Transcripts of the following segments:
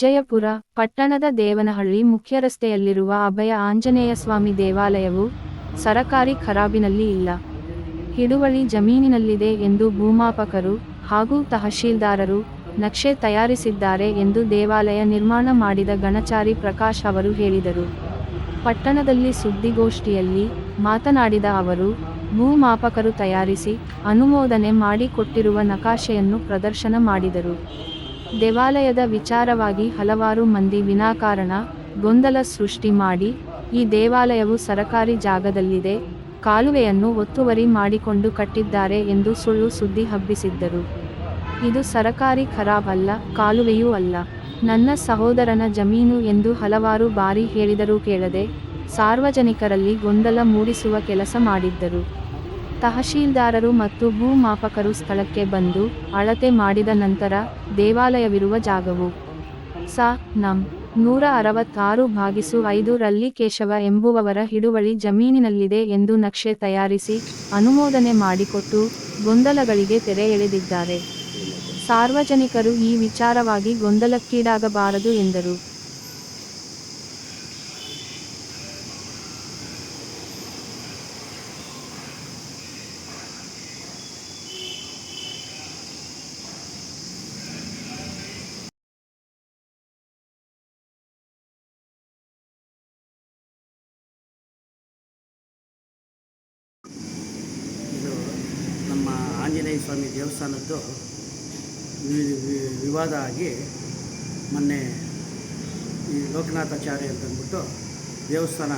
ವಿಜಯಪುರ ಪಟ್ಟಣದ ದೇವನಹಳ್ಳಿ ಮುಖ್ಯರಸ್ತೆಯಲ್ಲಿರುವ ಅಭಯ ಆಂಜನೇಯ ಸ್ವಾಮಿ ದೇವಾಲಯವು ಸರಕಾರಿ ಖರಾಬಿನಲ್ಲಿ ಇಲ್ಲ, ಹಿಡುವಳಿ ಜಮೀನಿನಲ್ಲಿದೆ ಎಂದು ಭೂಮಾಪಕರು ಹಾಗೂ ತಹಶೀಲ್ದಾರರು ನಕ್ಷೆ ತಯಾರಿಸಿದ್ದಾರೆ ಎಂದು ದೇವಾಲಯ ನಿರ್ಮಾಣ ಮಾಡಿದ ಗಣಚಾರಿ ಪ್ರಕಾಶ್ ಅವರು ಹೇಳಿದರು. ಪಟ್ಟಣದಲ್ಲಿ ಸುದ್ದಿಗೋಷ್ಠಿಯಲ್ಲಿ ಮಾತನಾಡಿದ ಅವರು, ಭೂಮಾಪಕರು ತಯಾರಿಸಿ ಅನುಮೋದನೆ ಮಾಡಿಕೊಟ್ಟಿರುವ ನಕಾಶೆಯನ್ನು ಪ್ರದರ್ಶನ ಮಾಡಿದರು. ದೇವಾಲಯದ ವಿಚಾರವಾಗಿ ಹಲವಾರು ಮಂದಿ ವಿನಾಕಾರಣ ಗೊಂದಲ ಸೃಷ್ಟಿ ಮಾಡಿ, ಈ ದೇವಾಲಯವು ಸರಕಾರಿ ಜಾಗದಲ್ಲಿದೆ, ಕಾಲುವೆಯನ್ನು ಒತ್ತುವರಿ ಮಾಡಿಕೊಂಡು ಕಟ್ಟಿದ್ದಾರೆ ಎಂದು ಸುಳ್ಳು ಸುದ್ದಿ ಹಬ್ಬಿಸಿದ್ದರು. ಇದು ಸರಕಾರಿ ಖರಾಬ್ ಅಲ್ಲ, ಕಾಲುವೆಯೂ ಅಲ್ಲ, ನನ್ನ ಸಹೋದರನ ಜಮೀನು ಎಂದು ಹಲವಾರು ಬಾರಿ ಹೇಳಿದರೂ ಕೇಳದೆ ಸಾರ್ವಜನಿಕರಲ್ಲಿ ಗೊಂದಲ ಮೂಡಿಸುವ ಕೆಲಸ ಮಾಡಿದ್ದರು. ತಹಶೀಲ್ದಾರರು ಮತ್ತು ಭೂಮಾಪಕರು ಸ್ಥಳಕ್ಕೆ ಬಂದು ಅಳತೆ ಮಾಡಿದ ನಂತರ ದೇವಾಲಯವಿರುವ ಜಾಗವು ನಂ. 166/5 ರಲ್ಲಿ ಕೇಶವ ಎಂಬುವವರ ಹಿಡುವಳಿ ಜಮೀನಿನಲ್ಲಿದೆ ಎಂದು ನಕ್ಷೆ ತಯಾರಿಸಿ ಅನುಮೋದನೆ ಮಾಡಿಕೊಟ್ಟು ಗೊಂದಲಗಳಿಗೆ ತೆರೆ ಎಳೆದಿದ್ದಾರೆ. ಸಾರ್ವಜನಿಕರು ಈ ವಿಚಾರವಾಗಿ ಗೊಂದಲಕ್ಕೀಡಾಗಬಾರದು ಎಂದರು. ಇದು ನಮ್ಮ ಆಂಜನೇಯ ಸ್ವಾಮಿ ದೇವಸ್ಥಾನದ್ದು ವಿವಾದ ಆಗಿ ಮೊನ್ನೆ ಈ ಲೋಕನಾಥಾಚಾರ್ಯ ಅಂತಂದ್ಬಿಟ್ಟು ದೇವಸ್ಥಾನ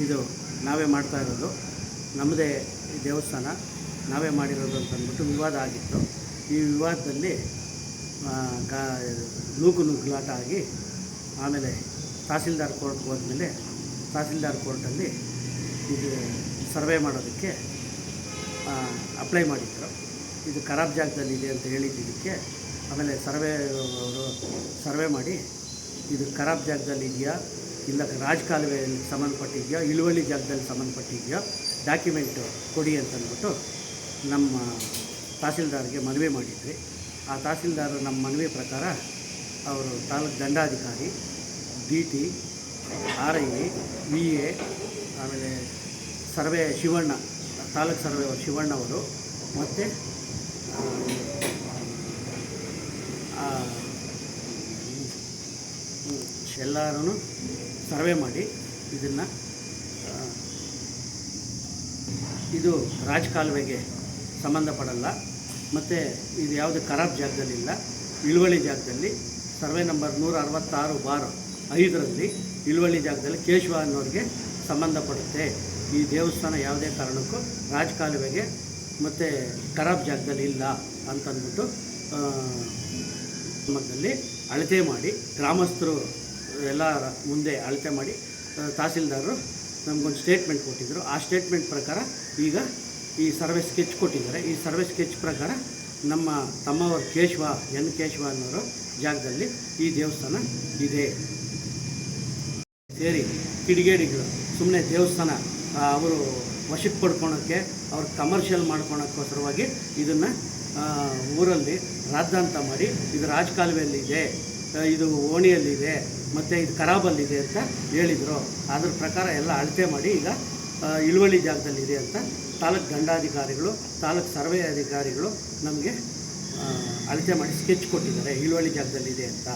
ಇದು ನಾವೇ ಮಾಡ್ತಾ ಇರೋದು, ನಮ್ಮದೇ ಈ ದೇವಸ್ಥಾನ ನಾವೇ ಮಾಡಿರೋದು ಅಂತಂದ್ಬಿಟ್ಟು ವಿವಾದ ಆಗಿತ್ತು. ಈ ವಿವಾದದಲ್ಲಿ ನುಗ್ಗಲಾಟ ಆಗಿ ಆಮೇಲೆ ತಹಸೀಲ್ದಾರ್ ಕೋರ್ಟ್ಗೆ ಹೋದ್ಮೇಲೆ ತಹಸೀಲ್ದಾರ್ ಕೋರ್ಟಲ್ಲಿ ಇದು ಸರ್ವೆ ಮಾಡೋದಕ್ಕೆ ಅಪ್ಲೈ ಮಾಡಿದ್ರು. ಇದು ಖರಾಬ್ ಜಾಗದಲ್ಲಿದೆ ಅಂತ ಹೇಳಿದ್ದಕ್ಕೆ ಆಮೇಲೆ ಸರ್ವೆ ಮಾಡಿ ಇದು ಖರಾಬ್ ಜಾಗದಲ್ಲಿ ಇದೆಯಾ ಇಲ್ಲ ರಾಜಕಾಲುವೆಯಲ್ಲಿ ಸಂಬಂಧಪಟ್ಟಿದೆಯಾ ಇಳುವಳಿ ಜಾಗದಲ್ಲಿ ಸಂಬಂಧಪಟ್ಟಿದೆಯಾ ಡಾಕ್ಯುಮೆಂಟು ಕೊಡಿ ಅಂತಂದ್ಬಿಟ್ಟು ನಮ್ಮ ತಹಸೀಲ್ದಾರ್ಗೆ ಮನವಿ ಮಾಡಿದ್ವಿ. ಆ ತಹಸೀಲ್ದಾರ್ ನಮ್ಮ ಮನವಿ ಪ್ರಕಾರ ಅವರು ತಾಲೂಕು ದಂಡಾಧಿಕಾರಿ, DT, RI, VA, ಆಮೇಲೆ ಸರ್ವೆ ಶಿವಣ್ಣ, ತಾಲೂಕು ಸರ್ವೆ ಶಿವಣ್ಣವರು ಮತ್ತು ಎಲ್ಲರೂ ಸರ್ವೆ ಮಾಡಿ ಇದನ್ನು ಇದು ರಾಜಕಾಲುವೆಗೆ ಸಂಬಂಧಪಡಲ್ಲ ಮತ್ತು ಇದು ಯಾವುದು ಖರಾಬ್ ಜಾಗದಲ್ಲಿಲ್ಲ, ಇಳುವಳಿ ಜಾಗದಲ್ಲಿ ಸರ್ವೆ ನಂಬರ್ 166/5 ಇಳುವಳಿ ಜಾಗದಲ್ಲಿ ಕೇಶವ ಅನ್ನೋರಿಗೆ ಸಂಬಂಧಪಡುತ್ತೆ. ಈ ದೇವಸ್ಥಾನ ಯಾವುದೇ ಕಾರಣಕ್ಕೂ ರಾಜಕಾಲುವೆಗೆ ಮತ್ತು ಖರಾಬ್ ಜಾಗದಲ್ಲಿ ಇಲ್ಲ ಅಂತಂದ್ಬಿಟ್ಟು ಮಧ್ಯದಲ್ಲಿ ಅಳತೆ ಮಾಡಿ ಗ್ರಾಮಸ್ಥರು ಎಲ್ಲ ಮುಂದೆ ಅಳತೆ ಮಾಡಿ ತಹಸೀಲ್ದಾರರು ನಮಗೊಂದು ಸ್ಟೇಟ್ಮೆಂಟ್ ಕೊಟ್ಟಿದ್ದರು. ಆ ಸ್ಟೇಟ್ಮೆಂಟ್ ಪ್ರಕಾರ ಈಗ ಈ ಸರ್ವೆ ಸ್ಕೆಚ್ ಕೊಟ್ಟಿದ್ದಾರೆ. ಈ ಸರ್ವೆ ಸ್ಕೆಚ್ ಪ್ರಕಾರ ನಮ್ಮ ತಮ್ಮವರು ಕೇಶವ ಅನ್ನೋರು ಜಾಗದಲ್ಲಿ ಈ ದೇವಸ್ಥಾನ ಇದೆ. ಸೇರಿ ಕಿಡಿಗೇಡಿಗಳು ಸುಮ್ಮನೆ ದೇವಸ್ಥಾನ ಅವರು ವಶಕ್ಕೆ ಪಡ್ಕೊಳೋಕ್ಕೆ, ಅವ್ರು ಕಮರ್ಷಿಯಲ್ ಮಾಡ್ಕೊಳೋಕ್ಕೋಸ್ಕರವಾಗಿ ಇದನ್ನು ಊರಲ್ಲಿ ರಾದ್ದಾಂತ ಮಾಡಿ ಇದು ರಾಜಕಾಲುವೆಯಲ್ಲಿದೆ, ಇದು ಓಣಿಯಲ್ಲಿದೆ ಮತ್ತು ಇದು ಖರಾಬಲ್ಲಿದೆ ಅಂತ ಹೇಳಿದರು. ಅದ್ರ ಪ್ರಕಾರ ಎಲ್ಲ ಅಳತೆ ಮಾಡಿ ಈಗ ಇಳುವಳಿ ಜಾಗದಲ್ಲಿದೆ ಅಂತ ತಾಲೂಕು ದಂಡಾಧಿಕಾರಿಗಳು, ತಾಲೂಕು ಸರ್ವೆ ಅಧಿಕಾರಿಗಳು ನಮಗೆ ಅಳತೆ ಮಾಡಿ ಸ್ಕೆಚ್ ಕೊಟ್ಟಿದ್ದಾರೆ, ಇಳುವಳಿ ಜಾಗದಲ್ಲಿದೆ ಅಂತ.